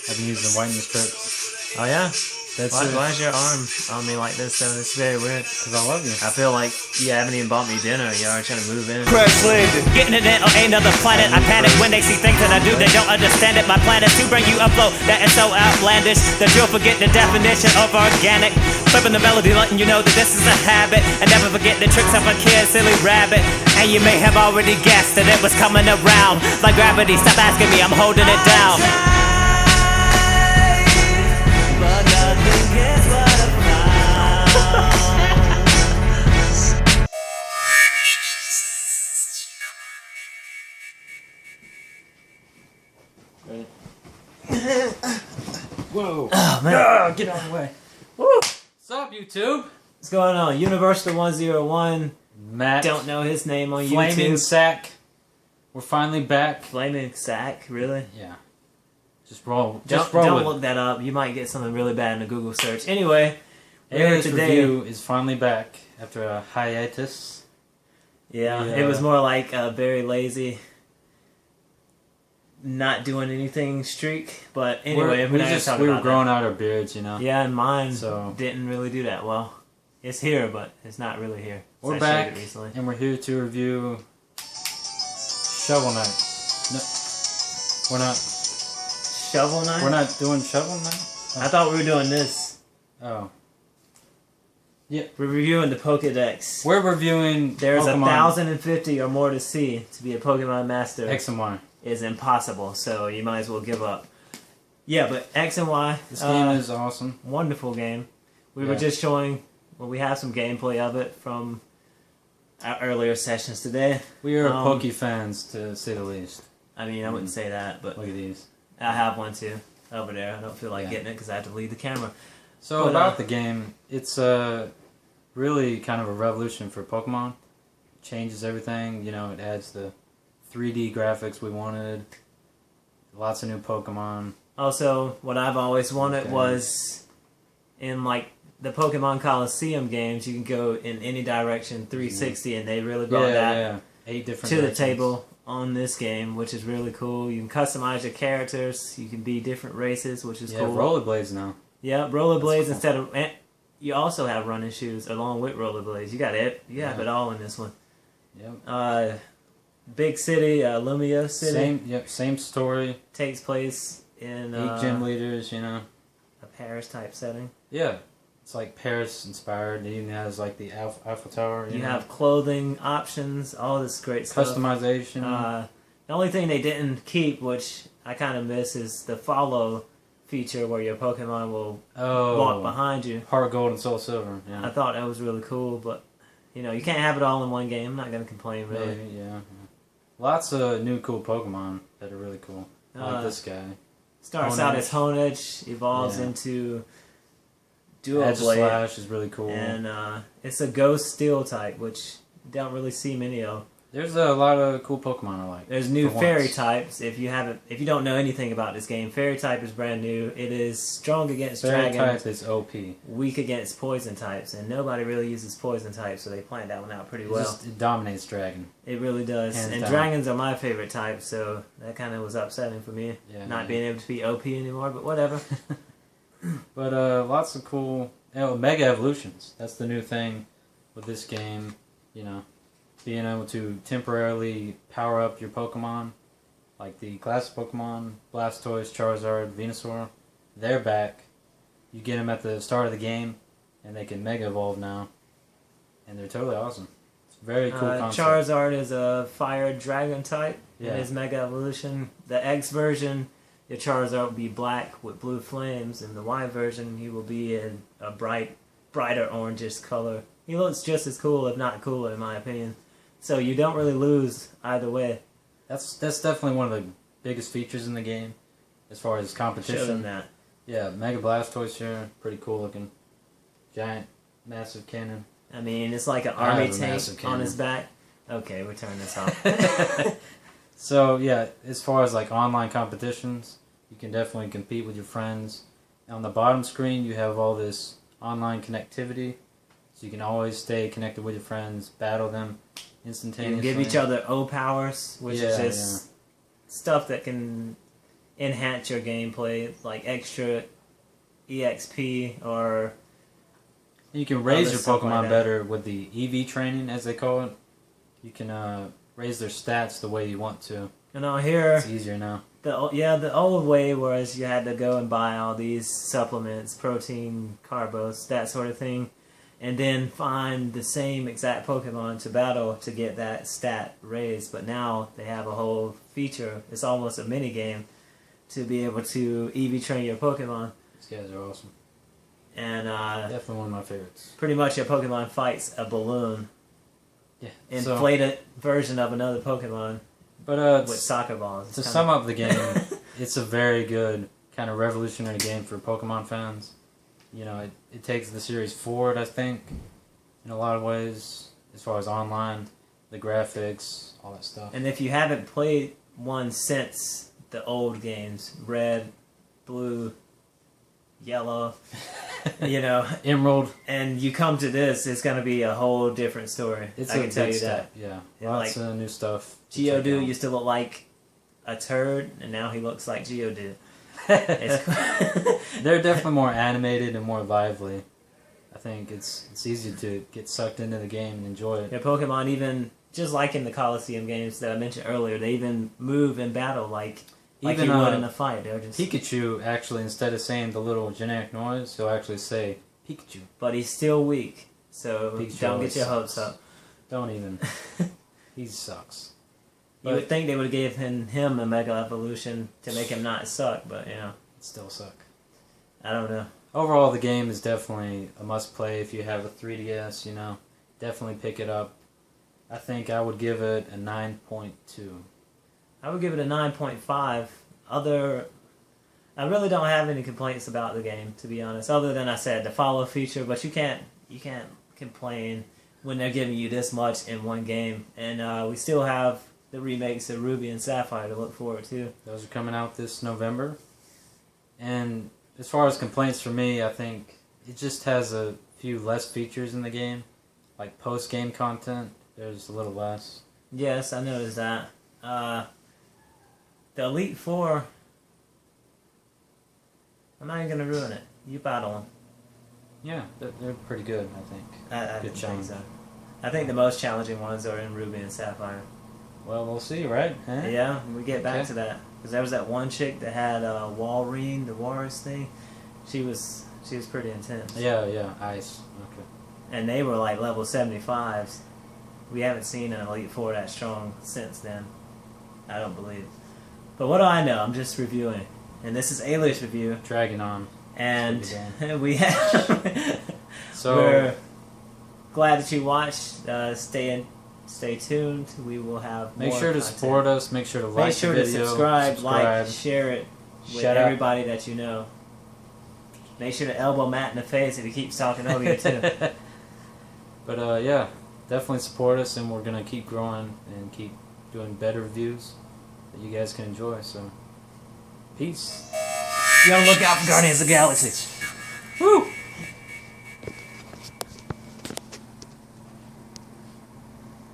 I've been using whitening strips. Oh yeah? That's Why is your arm on me like this though? It's very weird. because I love you. I feel like you haven't even bought me dinner. You are trying to move in. Crash landing. Getting it in on another planet. I panic when they see things that I do. They don't understand it. My plan is to bring you a flow that is so outlandish that you'll forget the definition of organic. Flipping the melody, letting you know that this is a habit. And never forget the tricks of a kid, silly rabbit. And you may have already guessed that it was coming around like gravity. Stop asking me, I'm holding it down. But nothing gets what I found. Whoa! Oh man. Ah, get out of the way. Woo! What's up, YouTube? What's going on? Universal 101. Matt. Don't know his name on Flaming YouTube. Sack. We're finally back. Flaming Sack, really? Yeah. Just roll. Don't with look that up. You might get something really bad in a Google search. Anyway, Alias today. review is finally back after a hiatus. Yeah, Yeah. it was more like a very lazy, not doing anything streak. But anyway, we not gonna talk were about growing out our beards, you know. that. Yeah, and mine So- didn't really do that well. It's here, but it's not really here. We're I shaved back, it recently. and we're here to review Shovel Knight. No, we're not. Shovel Knight? We're not doing Shovel Knight. I thought we were doing this. Oh, We're reviewing the Pokédex. we're reviewing. There's Pokemon 1,050 or more to see. To be a Pokemon master X and Y. is impossible, so you might as well give up. Yeah, but X and Y. This game is awesome. Wonderful game. We were Yeah. just showing. Well, we have some gameplay of it from our earlier sessions today. We are Um, Poke fans, to say the least. I mean, I wouldn't say that, but Look at these. I have one too over there. I don't feel like Yeah. getting it because I have to leave the camera. So But, about the game, it's really kind of a revolution for Pokemon. Changes everything. You know, it adds the 3D graphics we wanted. Lots of new Pokemon. Also, what I've always wanted Okay. was in like the Pokemon Coliseum games, you can go in any direction 360, and they really brought that Yeah. 8 different to the directions. table on this game, which is really cool. You can customize your characters. You can be different races, which is Yeah, cool. rollerblades now. Yeah, rollerblades That's cool. instead of. And you also have running shoes along with rollerblades. You got it. You have Yeah. it all in this one. Yep. Big city, Lumia City, Same story. takes place in 8 gym leaders, you know. a Paris type setting. Yeah. It's like Paris inspired. It even has like the Eiffel Tower. You know? have clothing options, all this great stuff. customization. The only thing they didn't keep, which I kind of miss, is the follow feature where your Pokemon will walk behind you. Heart Gold and Soul Silver. Yeah. I thought that was really cool, but you know, you can't have it all in one game. I'm not gonna complain really. Maybe, yeah. Lots of new cool Pokemon that are really cool. Like this guy. Starts out as Honedge, evolves into Duo Blade, Slash is really cool. and it's a Ghost Steel type, which you don't really see many of. There's a lot of cool Pokemon I like. There's new for Fairy once. types. If you don't know anything about this game, Fairy type is brand new. It is strong against Fairy Dragon, type is OP. weak against Poison types, and nobody really uses Poison types, so they planned that one out pretty well. It dominates Dragon. It really does. Hands And down. Dragons are my favorite type, so that kind of was upsetting for me, Yeah, not yeah. being able to be OP anymore, but whatever. But lots of cool Mega Evolutions. That's the new thing with this game. You know, being able to temporarily power up your Pokemon, like the classic Pokemon, Blastoise, Charizard, Venusaur. They're back. You get them at the start of the game, and they can Mega Evolve now, and they're totally awesome. It's a very cool concept. Charizard is a Fire Dragon type Yeah. in his Mega Evolution. The X version, your Charizard will be black with blue flames, and the Y version, he will be in a brighter orangish color. He looks just as cool, if not cooler, in my opinion. So you don't really lose either way. That's definitely one of the biggest features in the game, as far as competition. Show them that. Yeah, Mega Blastoise here, pretty cool looking. Giant, massive cannon. I mean, it's like an I army have a tank massive on cannon. his back. Okay, we're turning this off. So yeah, as far as like online competitions, you can definitely compete with your friends. On the bottom screen, you have all this online connectivity, so you can always stay connected with your friends, battle them You instantaneously. can give each other O powers, which is Yeah, just stuff that can enhance your gameplay, like extra EXP or You can raise other your stuff like Pokemon that. better with the EV training, as they call it. You can raise their stats the way you want to. You know, here It's easier now. the old way was you had to go and buy all these supplements, protein, carbos, that sort of thing, and then find the same exact Pokemon to battle to get that stat raised. But now they have a whole feature. It's almost a mini game to be able to EV train your Pokemon. These guys are awesome. And Definitely one of my favorites. pretty much your Pokemon fights a balloon, Yeah. inflated version of another Pokemon But with soccer balls. It's to kinda- sum up the game, it's a very good kind of revolutionary game for Pokemon fans. You know, it takes the series forward, I think, in a lot of ways, as far as online, the graphics, all that stuff. And if you haven't played one since the old games, Red, Blue, Yellow, you know, Emerald, and you come to this, it's going to be a whole different story. it's I a can tell big you step. that. Yeah, Yeah, lots like, of new stuff. to check Geodude out. used to look like a turd, and now he looks like Geodude. It's They're definitely more animated and more lively. I think it's easy to get sucked into the game and enjoy it. Yeah, Pokemon, even just like in the Coliseum games that I mentioned earlier, they even move in battle like Even, you would in a fight. They're just, Pikachu, actually, instead of saying the little generic noise, he'll actually say Pikachu. but he's still weak, so Pikachu don't always get your sucks. hopes up. Don't even. He sucks. You would think they would have given him a Mega Evolution to make him not suck, but you know, It still suck. I don't know. Overall, the game is definitely a must-play if you have a 3DS, you know. Definitely pick it up. I think I would give it a 9.2. I would give it a 9.5. I really don't have any complaints about the game, to be honest. Other than I said the follow feature, but you can't complain when they're giving you this much in one game. And we still have the remakes of Ruby and Sapphire to look forward to. Those are coming out this November. And as far as complaints for me, I think it just has a few less features in the game. Like post-game content, there's a little less. Yes, I noticed that. The Elite Four. I'm not even gonna ruin it. You battle them. Yeah, they're pretty good, I think. I Good think challenge. so. I think the most challenging ones are in Ruby and Sapphire. Well, we'll see, right? Huh? Yeah, we get back Okay. to that because there was that one chick that had Walrein, the Walrus thing. She was pretty intense. Yeah, ice. Okay. And they were like level 75s. We haven't seen an Elite Four that strong since then. I don't believe. But what do I know? I'm just reviewing, and this is Alias review, Dragging on. and Should be we have. So, We're glad that you watched. Stay tuned. We will have make more sure to content. support us. Make sure to like Make sure the to video. subscribe, like, share it with Shut up. everybody that you know. Make sure to elbow Matt in the face if he keeps talking over you too. But yeah, definitely support us, and we're gonna keep growing and keep doing better reviews that you guys can enjoy. So, peace. Be on the lookout for Guardians of the Galaxy. Woo!